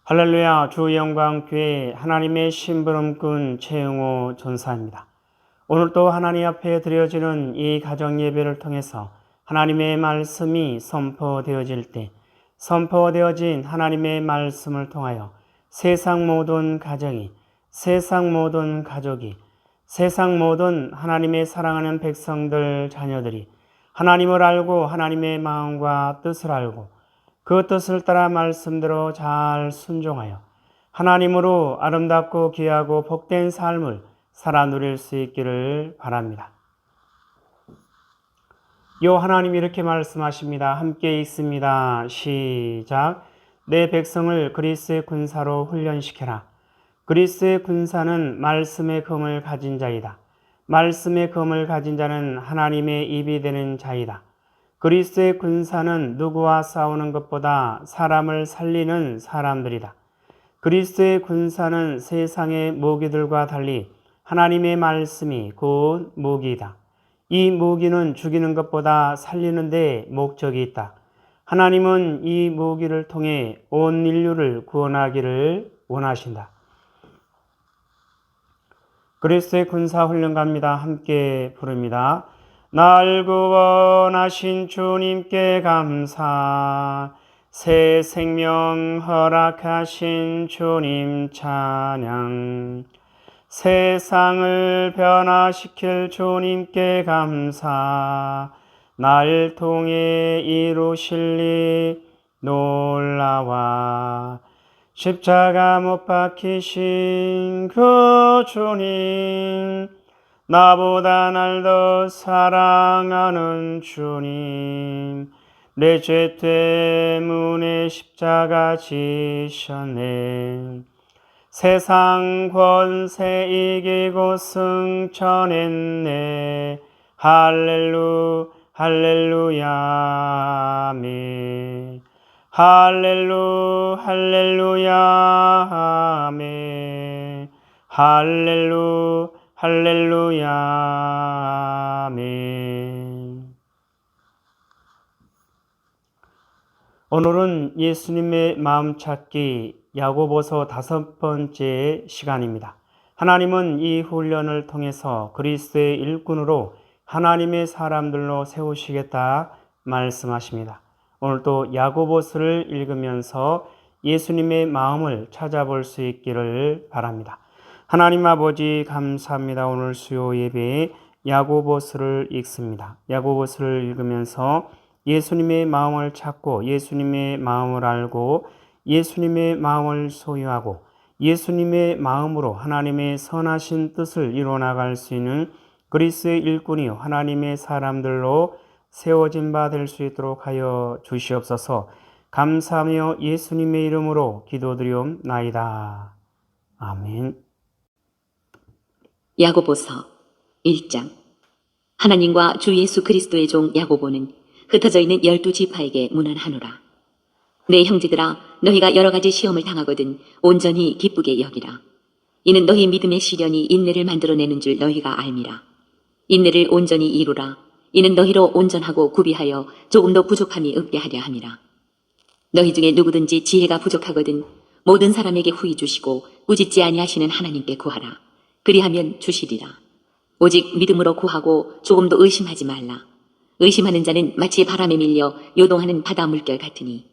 할렐루야. 주 영광교회 하나님의 심부름꾼 최영호 전사입니다. 오늘도 하나님 앞에 드려지는 이 가정 예배를 통해서 하나님의 말씀이 선포되어질 때 선포되어진 하나님의 말씀을 통하여 세상 모든 가정이, 세상 모든 가족이, 세상 모든 하나님의 사랑하는 백성들, 자녀들이 하나님을 알고 하나님의 마음과 뜻을 알고 그 뜻을 따라 말씀대로 잘 순종하여 하나님으로 아름답고 귀하고 복된 삶을 살아 누릴 수 있기를 바랍니다. 요 하나님이 이렇게 말씀하십니다. 함께 읽습니다. 시작. 내 백성을 그리스의 군사로 훈련시켜라. 그리스의 군사는 말씀의 검을 가진 자이다. 말씀의 검을 가진 자는 하나님의 입이 되는 자이다. 그리스의 군사는 누구와 싸우는 것보다 사람을 살리는 사람들이다. 그리스의 군사는 세상의 무기들과 달리 하나님의 말씀이 곧 무기이다. 이 무기는 죽이는 것보다 살리는 데 목적이 있다. 하나님은 이 무기를 통해 온 인류를 구원하기를 원하신다. 그리스의 군사훈련가입니다. 함께 부릅니다. 날 구원하신 주님께 감사, 새 생명 허락하신 주님 찬양, 세상을 변화시킬 주님께 감사, 날 통해 이루실 일 놀라와 십자가 못 박히신 그 주님, 나보다 날 더 사랑하는 주님, 내 죄 때문에 십자가 지셨네. 세상 권세 이기고 승천했네. 할렐루야 아멘. 할렐루야 아멘. 할렐루야 아멘. 오늘은 예수님의 마음 찾기 야고보서 5번째 시간입니다. 하나님은 이 훈련을 통해서 그리스도의 일꾼으로 하나님의 사람들로 세우시겠다 말씀하십니다. 오늘도 야고보서를 읽으면서 예수님의 마음을 찾아볼 수 있기를 바랍니다. 하나님 아버지 감사합니다. 오늘 수요 예배에 야고보서를 읽습니다. 야고보서를 읽으면서 예수님의 마음을 찾고 예수님의 마음을 알고 예수님의 마음을 소유하고 예수님의 마음으로 하나님의 선하신 뜻을 이루어나갈 수 있는 그리스의 일꾼이요 하나님의 사람들로 세워진 바 될 수 있도록 하여 주시옵소서. 감사하며 예수님의 이름으로 기도드리옵나이다. 아멘. 야고보서 1장. 하나님과 주 예수 그리스도의 종 야고보는 흩어져 있는 12지파에게 문안하노라. 내 형제들아, 너희가 여러 가지 시험을 당하거든 온전히 기쁘게 여기라. 이는 너희 믿음의 시련이 인내를 만들어내는 줄 너희가 알미라. 인내를 온전히 이루라. 이는 너희로 온전하고 구비하여 조금도 부족함이 없게 하려 함이라. 너희 중에 누구든지 지혜가 부족하거든 모든 사람에게 후히 주시고 꾸짖지 아니하시는 하나님께 구하라. 그리하면 주시리라. 오직 믿음으로 구하고 조금도 의심하지 말라. 의심하는 자는 마치 바람에 밀려 요동하는 바다 물결 같으니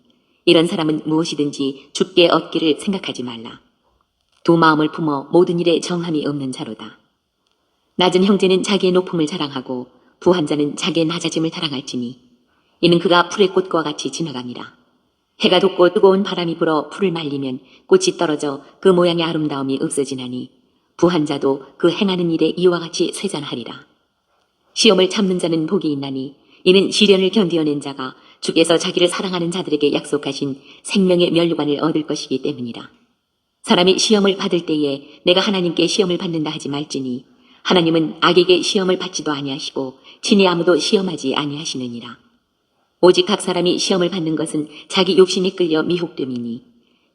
이런 사람은 무엇이든지 죽게 얻기를 생각하지 말라. 두 마음을 품어 모든 일에 정함이 없는 자로다. 낮은 형제는 자기의 높음을 자랑하고 부한 자는 자기의 낮아짐을 자랑할지니 이는 그가 풀의 꽃과 같이 지나갑니다. 해가 돋고 뜨거운 바람이 불어 풀을 말리면 꽃이 떨어져 그 모양의 아름다움이 없어지나니 부한 자도 그 행하는 일에 이와 같이 쇠잔하리라. 시험을 참는 자는 복이 있나니 이는 시련을 견디어낸 자가 주께서 자기를 사랑하는 자들에게 약속하신 생명의 면류관을 얻을 것이기 때문이라. 사람이 시험을 받을 때에 내가 하나님께 시험을 받는다 하지 말지니 하나님은 악에게 시험을 받지도 아니하시고 친히 아무도 시험하지 아니하시느니라. 오직 각 사람이 시험을 받는 것은 자기 욕심이 끌려 미혹됨이니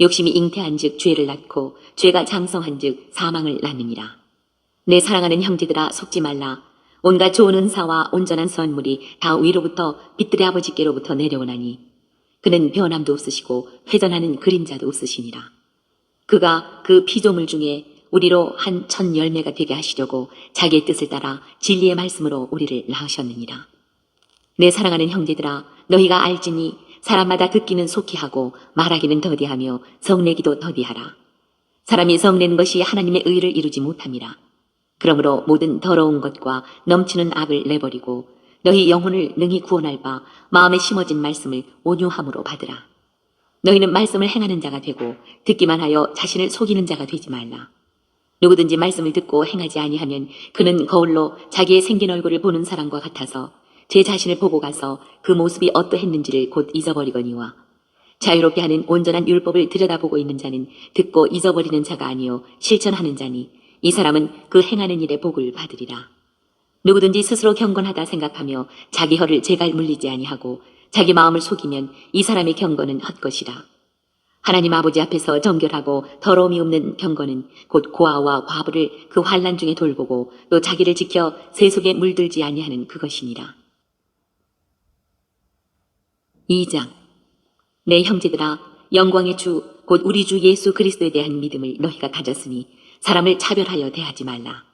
욕심이 잉태한즉 죄를 낳고 죄가 장성한즉 사망을 낳느니라. 내 사랑하는 형제들아, 속지 말라. 온갖 좋은 은사와 온전한 선물이 다 위로부터 빛들의 아버지께로부터 내려오나니 그는 변함도 없으시고 회전하는 그림자도 없으시니라. 그가 그 피조물 중에 우리로 한 천 열매가 되게 하시려고 자기의 뜻을 따라 진리의 말씀으로 우리를 낳으셨느니라. 내 사랑하는 형제들아, 너희가 알지니 사람마다 듣기는 속히 하고 말하기는 더디하며 성내기도 더디하라. 사람이 성내는 것이 하나님의 의를 이루지 못함이라. 그러므로 모든 더러운 것과 넘치는 악을 내버리고 너희 영혼을 능히 구원할 바 마음에 심어진 말씀을 온유함으로 받으라. 너희는 말씀을 행하는 자가 되고 듣기만 하여 자신을 속이는 자가 되지 말라. 누구든지 말씀을 듣고 행하지 아니하면 그는 거울로 자기의 생긴 얼굴을 보는 사람과 같아서 제 자신을 보고 가서 그 모습이 어떠했는지를 곧 잊어버리거니와 자유롭게 하는 온전한 율법을 들여다보고 있는 자는 듣고 잊어버리는 자가 아니요 실천하는 자니 이 사람은 그 행하는 일에 복을 받으리라. 누구든지 스스로 경건하다 생각하며 자기 혀를 제갈 물리지 아니하고 자기 마음을 속이면 이 사람의 경건은 헛것이라. 하나님 아버지 앞에서 정결하고 더러움이 없는 경건은 곧 고아와 과부를 그 환난 중에 돌보고 또 자기를 지켜 세속에 물들지 아니하는 그것이니라. 2장. 내 형제들아, 영광의 주 곧 우리 주 예수 그리스도에 대한 믿음을 너희가 가졌으니 사람을 차별하여 대하지 말라.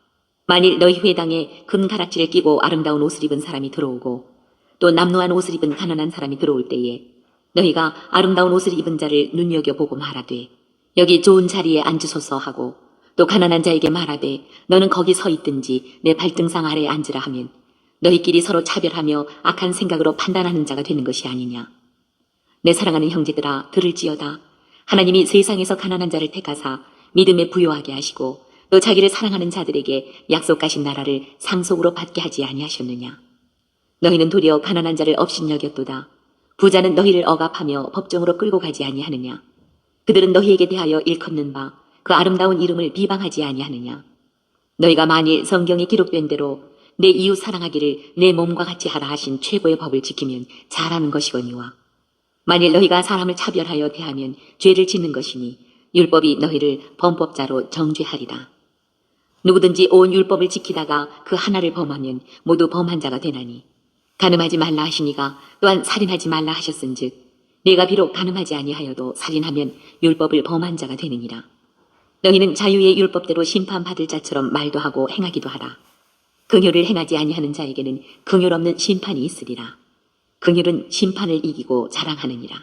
만일 너희 회당에 금가락지를 끼고 아름다운 옷을 입은 사람이 들어오고 또 남노한 옷을 입은 가난한 사람이 들어올 때에 너희가 아름다운 옷을 입은 자를 눈여겨보고 말하되 여기 좋은 자리에 앉으소서 하고 또 가난한 자에게 말하되 너는 거기 서 있든지 내 발등상 아래에 앉으라 하면 너희끼리 서로 차별하며 악한 생각으로 판단하는 자가 되는 것이 아니냐. 내 사랑하는 형제들아, 들을지어다. 하나님이 세상에서 가난한 자를 택하사 믿음에 부요하게 하시고 또 자기를 사랑하는 자들에게 약속하신 나라를 상속으로 받게 하지 아니하셨느냐. 너희는 도리어 가난한 자를 업신여겼도다. 부자는 너희를 억압하며 법정으로 끌고 가지 아니하느냐. 그들은 너희에게 대하여 일컫는 바 그 아름다운 이름을 비방하지 아니하느냐. 너희가 만일 성경에 기록된 대로 내 이웃 사랑하기를 내 몸과 같이 하라 하신 최고의 법을 지키면 잘하는 것이거니와 만일 너희가 사람을 차별하여 대하면 죄를 짓는 것이니 율법이 너희를 범법자로 정죄하리라. 누구든지 온 율법을 지키다가 그 하나를 범하면 모두 범한 자가 되나니 간음하지 말라 하시니가 또한 살인하지 말라 하셨은즉 네가 비록 간음하지 아니하여도 살인하면 율법을 범한 자가 되느니라. 너희는 자유의 율법대로 심판받을 자처럼 말도 하고 행하기도 하라. 긍휼을 행하지 아니하는 자에게는 긍휼 없는 심판이 있으리라. 긍휼은 심판을 이기고 자랑하느니라.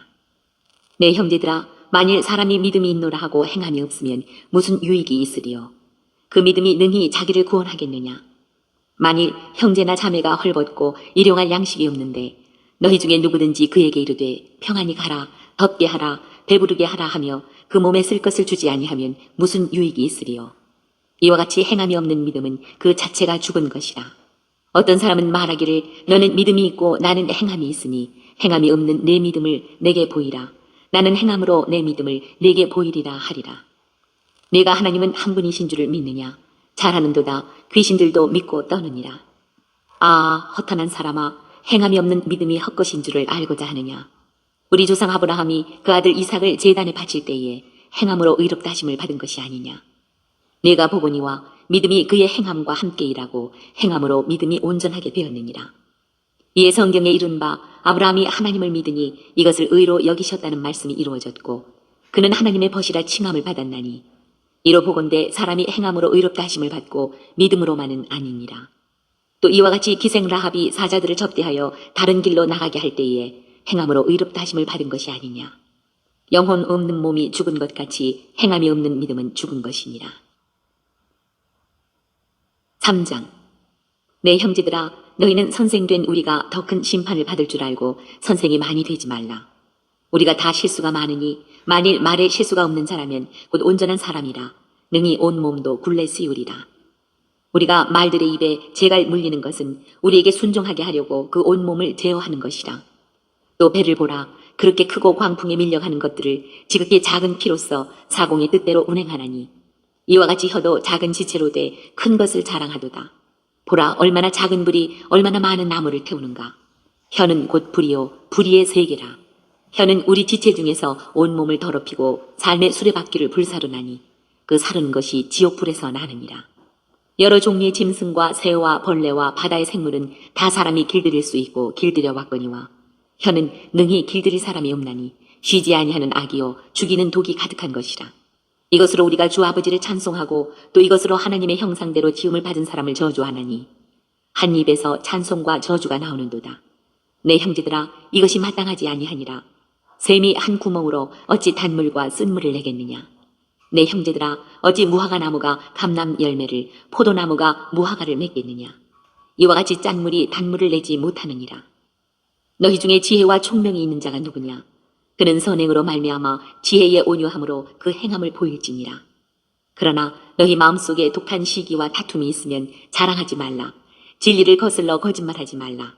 내 형제들아, 만일 사람이 믿음이 있노라 하고 행함이 없으면 무슨 유익이 있으리요. 그 믿음이 능히 자기를 구원하겠느냐. 만일 형제나 자매가 헐벗고 일용할 양식이 없는데 너희 중에 누구든지 그에게 이르되 평안히 가라, 덥게 하라, 배부르게 하라 하며 그 몸에 쓸 것을 주지 아니하면 무슨 유익이 있으리요. 이와 같이 행함이 없는 믿음은 그 자체가 죽은 것이라. 어떤 사람은 말하기를 너는 믿음이 있고 나는 행함이 있으니 행함이 없는 내 믿음을 내게 보이라. 나는 행함으로 내 믿음을 내게 보이리라 하리라. 네가 하나님은 한 분이신 줄을 믿느냐. 잘하는도다. 귀신들도 믿고 떠느니라. 아, 허탄한 사람아, 행함이 없는 믿음이 헛것인 줄을 알고자 하느냐. 우리 조상 아브라함이 그 아들 이삭을 제단에 바칠 때에 행함으로 의롭다 하심을 받은 것이 아니냐. 네가 보거니와 믿음이 그의 행함과 함께 일하고 행함으로 믿음이 온전하게 되었느니라. 이에 성경에 이른 바 아브라함이 하나님을 믿으니 이것을 의로 여기셨다는 말씀이 이루어졌고 그는 하나님의 벗이라 칭함을 받았나니 이로 보건대 사람이 행함으로 의롭다 하심을 받고 믿음으로만은 아니니라. 또 이와 같이 기생 라합이 사자들을 접대하여 다른 길로 나가게 할 때에 행함으로 의롭다 하심을 받은 것이 아니냐. 영혼 없는 몸이 죽은 것 같이 행함이 없는 믿음은 죽은 것이니라. 3장. 내 형제들아, 너희는 선생된 우리가 더 큰 심판을 받을 줄 알고 선생이 많이 되지 말라. 우리가 다 실수가 많으니 만일 말에 실수가 없는 자라면 곧 온전한 사람이라 능히 온 몸도 굴레 씌우리라. 우리가 말들의 입에 재갈 물리는 것은 우리에게 순종하게 하려고 그 온 몸을 제어하는 것이라. 또 배를 보라. 그렇게 크고 광풍에 밀려가는 것들을 지극히 작은 피로써 사공의 뜻대로 운행하나니 이와 같이 혀도 작은 지체로 돼 큰 것을 자랑하도다. 보라, 얼마나 작은 불이 얼마나 많은 나무를 태우는가. 혀는 곧 불이요 불의의 세계라. 혀는 우리 지체 중에서 온 몸을 더럽히고 삶의 수레바퀴를 불사르나니 그 사르는 것이 지옥불에서 나느니라. 여러 종류의 짐승과 새와 벌레와 바다의 생물은 다 사람이 길들일 수 있고 길들여 왔거니와 혀는 능히 길들일 사람이 없나니 쉬지 아니하는 악이요 죽이는 독이 가득한 것이라. 이것으로 우리가 주 아버지를 찬송하고 또 이것으로 하나님의 형상대로 지음을 받은 사람을 저주하나니 한 입에서 찬송과 저주가 나오는도다. 내 형제들아, 이것이 마땅하지 아니하니라. 샘이 한 구멍으로 어찌 단물과 쓴물을 내겠느냐. 내 형제들아, 어찌 무화과 나무가 감람 열매를, 포도나무가 무화과를 맺겠느냐. 이와 같이 짠물이 단물을 내지 못하느니라. 너희 중에 지혜와 총명이 있는 자가 누구냐. 그는 선행으로 말미암아 지혜의 온유함으로 그 행함을 보일지니라. 그러나 너희 마음속에 독한 시기와 다툼이 있으면 자랑하지 말라. 진리를 거슬러 거짓말하지 말라.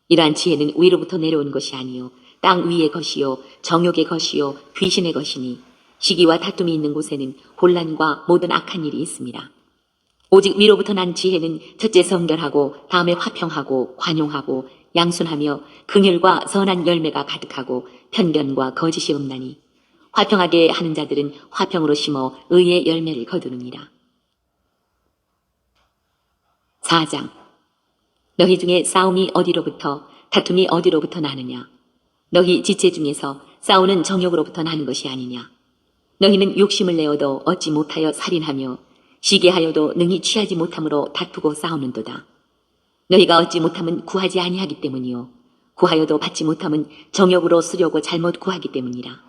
이러한 지혜는 위로부터 내려온 것이 아니요 땅 위의 것이요 정욕의 것이요 귀신의 것이니 시기와 다툼이 있는 곳에는 혼란과 모든 악한 일이 있습니다. 오직 위로부터 난 지혜는 첫째 성결하고 다음에 화평하고 관용하고 양순하며 긍휼과 선한 열매가 가득하고 편견과 거짓이 없나니 화평하게 하는 자들은 화평으로 심어 의의 열매를 거두느니라. 4장. 너희 중에 싸움이 어디로부터 다툼이 어디로부터 나느냐. 너희 지체 중에서 싸우는 정욕으로부터 나는 것이 아니냐. 너희는 욕심을 내어도 얻지 못하여 살인하며 시기하여도 능히 취하지 못함으로 다투고 싸우는도다. 너희가 얻지 못함은 구하지 아니하기 때문이요 구하여도 받지 못함은 정욕으로 쓰려고 잘못 구하기 때문이라.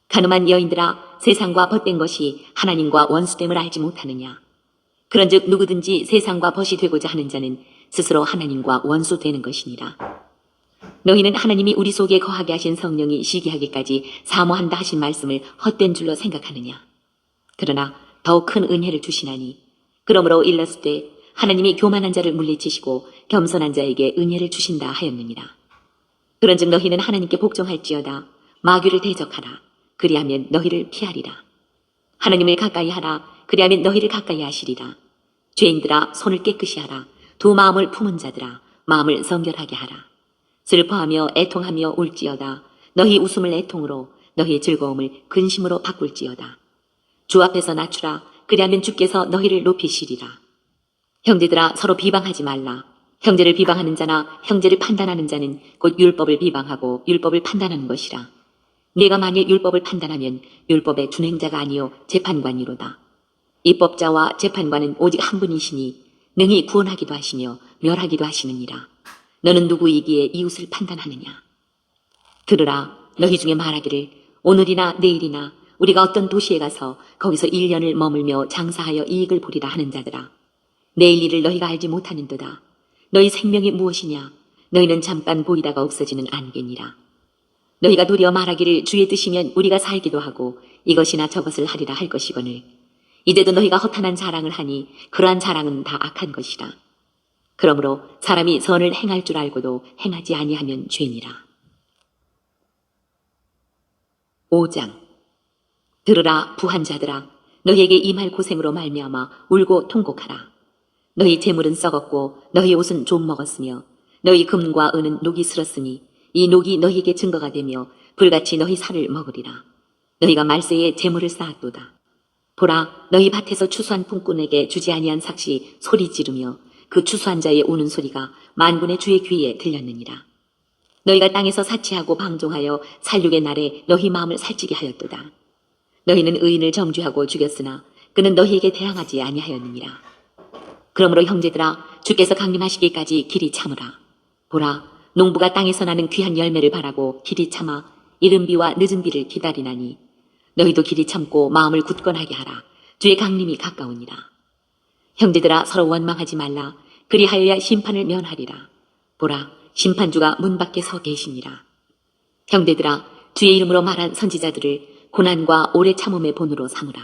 가늠한 여인들아, 세상과 벗된 것이 하나님과 원수됨을 알지 못하느냐. 그런즉 누구든지 세상과 벗이 되고자 하는 자는 스스로 하나님과 원수되는 것이니라. 너희는 하나님이 우리 속에 거하게 하신 성령이 시기하기까지 사모한다 하신 말씀을 헛된 줄로 생각하느냐. 그러나 더욱 큰 은혜를 주시나니 그러므로 일렀을 때 하나님이 교만한 자를 물리치시고 겸손한 자에게 은혜를 주신다 하였느니라. 그런즉 너희는 하나님께 복종할지어다. 마귀를 대적하라. 그리하면 너희를 피하리라. 하나님을 가까이 하라. 그리하면 너희를 가까이 하시리라. 죄인들아, 손을 깨끗이 하라. 두 마음을 품은 자들아, 마음을 성결하게 하라. 슬퍼하며 애통하며 울지어다. 너희 웃음을 애통으로, 너희 즐거움을 근심으로 바꿀지어다. 주 앞에서 낮추라. 그리하면 주께서 너희를 높이시리라. 형제들아, 서로 비방하지 말라. 형제를 비방하는 자나 형제를 판단하는 자는 곧 율법을 비방하고 율법을 판단하는 것이라. 네가 만일 율법을 판단하면 율법의 준행자가 아니요 재판관이로다. 입법자와 재판관은 오직 한 분이시니 능히 구원하기도 하시며 멸하기도 하시느니라. 너는 누구이기에 이웃을 판단하느냐. 들으라. 너희 중에 말하기를 오늘이나 내일이나 우리가 어떤 도시에 가서 거기서 1년을 머물며 장사하여 이익을 보리라 하는 자들아. 내일 일을 너희가 알지 못하는도다. 너희 생명이 무엇이냐. 너희는 잠깐 보이다가 없어지는 안개니라. 너희가 도리어 말하기를 주의 뜻이면 우리가 살기도 하고 이것이나 저것을 하리라 할 것이거늘 이제도 너희가 허탄한 자랑을 하니 그러한 자랑은 다 악한 것이라. 그러므로 사람이 선을 행할 줄 알고도 행하지 아니하면 죄니라. 5장. 들으라 부한 자들아, 너희에게 임할 고생으로 말미암아 울고 통곡하라. 너희 재물은 썩었고 너희 옷은 좀 먹었으며 너희 금과 은은 녹이 슬었으니 이 녹이 너희에게 증거가 되며 불같이 너희 살을 먹으리라. 너희가 말세에 재물을 쌓았도다. 보라, 너희 밭에서 추수한 품꾼에게 주지 아니한 삭시 소리 지르며 그 추수한 자의 우는 소리가 만군의 주의 귀에 들렸느니라. 너희가 땅에서 사치하고 방종하여 살육의 날에 너희 마음을 살찌게 하였도다. 너희는 의인을 정죄하고 죽였으나 그는 너희에게 대항하지 아니하였느니라. 그러므로 형제들아, 주께서 강림하시기까지 길이 참으라. 보라, 농부가 땅에서 나는 귀한 열매를 바라고 길이 참아 이른 비와 늦은 비를 기다리나니 너희도 길이 참고 마음을 굳건하게 하라. 주의 강림이 가까우니라. 형제들아, 서로 원망하지 말라. 그리하여야 심판을 면하리라. 보라, 심판주가 문 밖에 서 계시니라. 형제들아, 주의 이름으로 말한 선지자들을 고난과 오래 참음의 본으로 삼으라.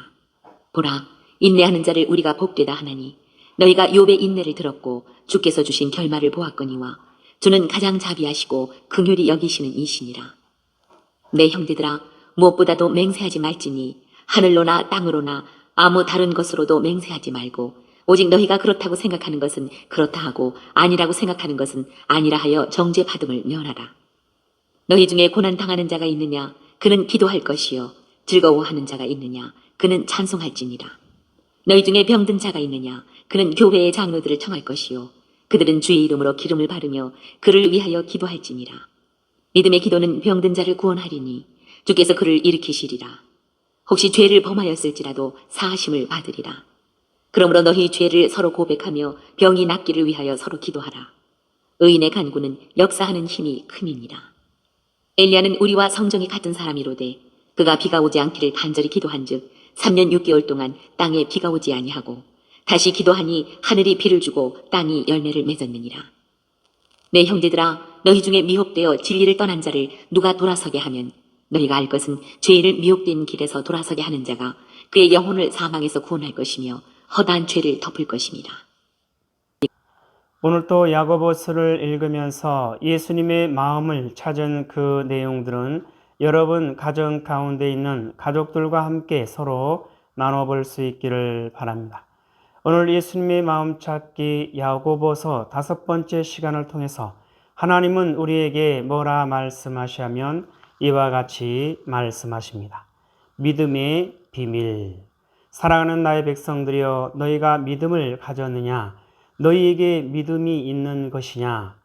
보라, 인내하는 자를 우리가 복되다 하나니 너희가 욥의 인내를 들었고 주께서 주신 결말을 보았거니와 주는 가장 자비하시고 긍휼히 여기시는 이시니라. 내 형제들아, 무엇보다도 맹세하지 말지니 하늘로나 땅으로나 아무 다른 것으로도 맹세하지 말고 오직 너희가 그렇다고 생각하는 것은 그렇다 하고 아니라고 생각하는 것은 아니라 하여 정죄받음을 면하라. 너희 중에 고난당하는 자가 있느냐? 그는 기도할 것이요. 즐거워하는 자가 있느냐? 그는 찬송할지니라. 너희 중에 병든 자가 있느냐? 그는 교회의 장로들을 청할 것이요. 그들은 주의 이름으로 기름을 바르며 그를 위하여 기도할지니라. 믿음의 기도는 병든 자를 구원하리니 주께서 그를 일으키시리라. 혹시 죄를 범하였을지라도 사하심을 받으리라. 그러므로 너희 죄를 서로 고백하며 병이 낫기를 위하여 서로 기도하라. 의인의 간구는 역사하는 힘이 큼이니라. 엘리야는 우리와 성정이 같은 사람이로되 그가 비가 오지 않기를 간절히 기도한즉 3년 6개월 동안 땅에 비가 오지 아니하고 다시 기도하니 하늘이 비를 주고 땅이 열매를 맺었느니라. 내 형제들아, 너희 중에 미혹되어 진리를 떠난 자를 누가 돌아서게 하면 너희가 알 것은 죄를 미혹된 길에서 돌아서게 하는 자가 그의 영혼을 사망에서 구원할 것이며 허다한 죄를 덮을 것입니다. 오늘 또 야고보서를 읽으면서 예수님의 마음을 찾은 그 내용들은 여러분 가정 가운데 있는 가족들과 함께 서로 나눠볼 수 있기를 바랍니다. 오늘 예수님의 마음 찾기 야고보서 5번째 시간을 통해서 하나님은 우리에게 뭐라 말씀하시냐면 이와 같이 말씀하십니다. 믿음의 비밀. 사랑하는 나의 백성들이여, 너희가 믿음을 가졌느냐? 너희에게 믿음이 있는 것이냐?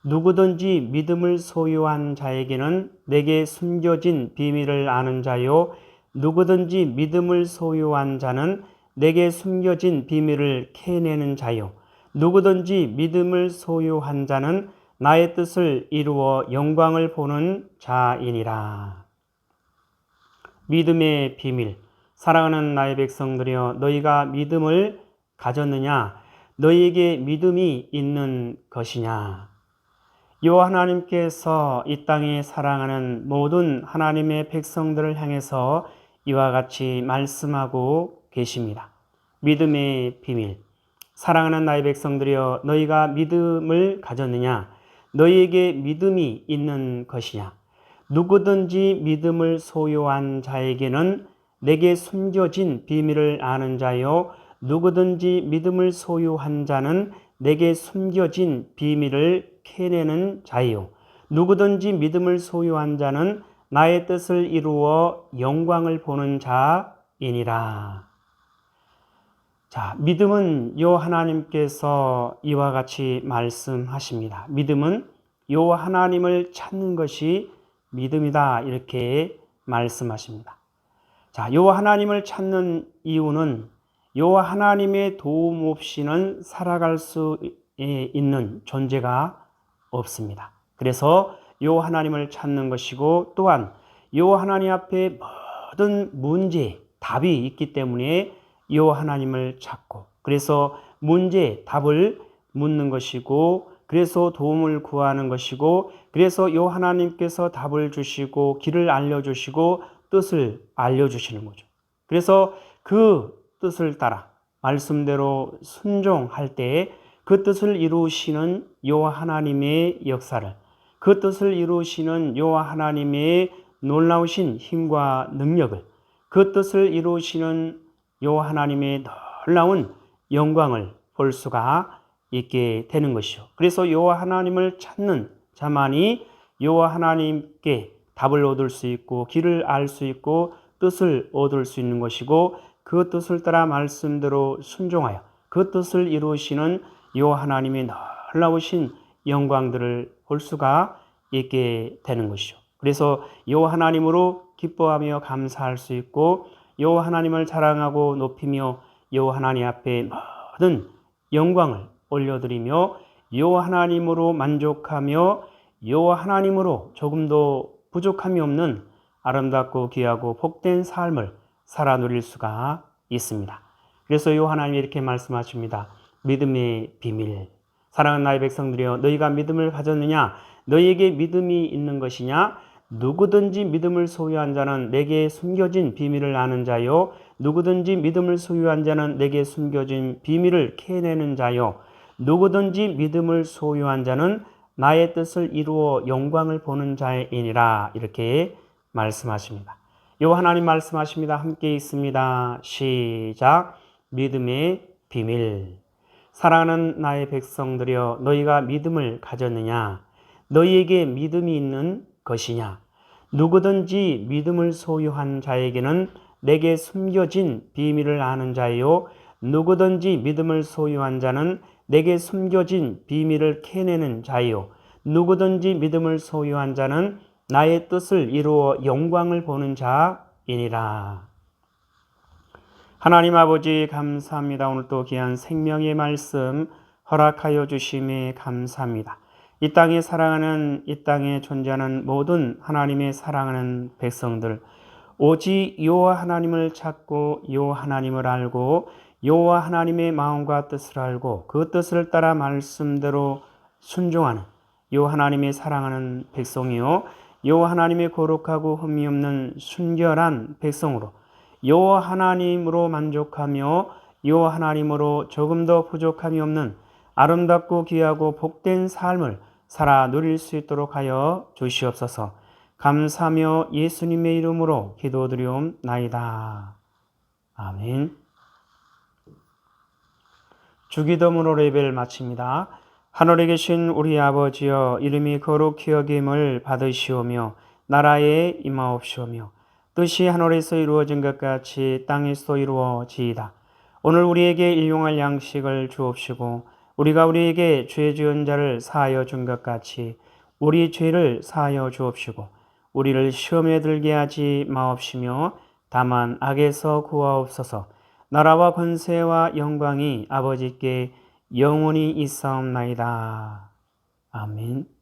누구든지 믿음을 소유한 자에게는 내게 숨겨진 비밀을 아는 자요, 누구든지 믿음을 소유한 자는 내게 숨겨진 비밀을 캐내는 자요, 누구든지 믿음을 소유한 자는 나의 뜻을 이루어 영광을 보는 자이니라. 믿음의 비밀. 사랑하는 나의 백성들이여, 너희가 믿음을 가졌느냐? 너희에게 믿음이 있는 것이냐? 여호와 하나님께서 이 땅에 사랑하는 모든 하나님의 백성들을 향해서 이와 같이 말씀하고 계십니다. 믿음의 비밀. 사랑하는 나의 백성들이여, 너희가 믿음을 가졌느냐? 너희에게 믿음이 있는 것이냐? 누구든지 믿음을 소유한 자에게는 내게 숨겨진 비밀을 아는 자요, 누구든지 믿음을 소유한 자는 내게 숨겨진 비밀을 캐내는 자요, 누구든지 믿음을 소유한 자는 나의 뜻을 이루어 영광을 보는 자이니라. 자, 믿음은 여호와 하나님께서 이와 같이 말씀하십니다. 믿음은 여호와 하나님을 찾는 것이 믿음이다, 이렇게 말씀하십니다. 자, 여호와 하나님을 찾는 이유는 여호와 하나님의 도움 없이는 살아갈 수 있는 존재가 없습니다. 그래서 여호와 하나님을 찾는 것이고, 또한 여호와 하나님 앞에 모든 문제 답이 있기 때문에 여호와 하나님을 찾고, 그래서 문제 답을 묻는 것이고, 그래서 도움을 구하는 것이고, 그래서 여호와 하나님께서 답을 주시고 길을 알려주시고 뜻을 알려주시는 거죠. 그래서 그 뜻을 따라 말씀대로 순종할 때 그 뜻을 이루시는 여호와 하나님의 역사를, 그 뜻을 이루시는 여호와 하나님의 놀라우신 힘과 능력을, 그 뜻을 이루시는 여호와 하나님의 놀라운 영광을 볼 수가 있게 되는 것이죠. 그래서 여호와 하나님을 찾는 자만이 여호와 하나님께 답을 얻을 수 있고 길을 알 수 있고 뜻을 얻을 수 있는 것이고, 그 뜻을 따라 말씀대로 순종하여 그 뜻을 이루시는 여호와 하나님의 놀라우신 영광들을 볼 수가 있게 되는 것이죠. 그래서 여호와 하나님으로 기뻐하며 감사할 수 있고, 여호와 하나님을 자랑하고 높이며 여호와 하나님 앞에 모든 영광을 올려드리며 여호와 하나님으로 만족하며 여호와 하나님으로 조금도 부족함이 없는 아름답고 귀하고 복된 삶을 살아 누릴 수가 있습니다. 그래서 여호와 하나님이 이렇게 말씀하십니다. 믿음의 비밀. 사랑하는 나의 백성들이여, 너희가 믿음을 가졌느냐? 너희에게 믿음이 있는 것이냐? 누구든지 믿음을 소유한 자는 내게 숨겨진 비밀을 아는 자요, 누구든지 믿음을 소유한 자는 내게 숨겨진 비밀을 캐내는 자요, 누구든지 믿음을 소유한 자는 나의 뜻을 이루어 영광을 보는 자이니라, 이렇게 말씀하십니다. 여호와 하나님 말씀하십니다. 함께 있습니다. 시작. 믿음의 비밀. 사랑하는 나의 백성들이여, 너희가 믿음을 가졌느냐? 너희에게 믿음이 있는 것이냐? 누구든지 믿음을 소유한 자에게는 내게 숨겨진 비밀을 아는 자요, 누구든지 믿음을 소유한 자는 내게 숨겨진 비밀을 캐내는 자요, 누구든지 믿음을 소유한 자는 나의 뜻을 이루어 영광을 보는 자이니라. 하나님 아버지 감사합니다. 오늘 또 귀한 생명의 말씀 허락하여 주심에 감사합니다. 이 땅에 사랑하는, 이 땅에 존재하는 모든 하나님의 사랑하는 백성들, 오직 여호와 하나님을 찾고 여호와 하나님을 알고 여호와 하나님의 마음과 뜻을 알고 그 뜻을 따라 말씀대로 순종하는 여호와 하나님의 사랑하는 백성이요, 여호와 하나님의 거룩하고 흠이 없는 순결한 백성으로 여호와 하나님으로 만족하며 여호와 하나님으로 조금 더 부족함이 없는 아름답고 귀하고 복된 삶을 살아 누릴 수 있도록 하여 주시옵소서. 감사하며 예수님의 이름으로 기도드리옵나이다. 아멘. 주기도문으로 예배를 마칩니다. 하늘에 계신 우리 아버지여, 이름이 거룩히 여김을 받으시오며 나라에 임하옵시오며 뜻이 하늘에서 이루어진 것 같이 땅에서도 이루어지이다. 오늘 우리에게 일용할 양식을 주옵시고 우리가 우리에게 죄 지은 자를 사하여 준 것 같이 우리 죄를 사하여 주옵시고 우리를 시험에 들게 하지 마옵시며 다만 악에서 구하옵소서. 나라와 권세와 영광이 아버지께 영원히 있사옵나이다. 아멘.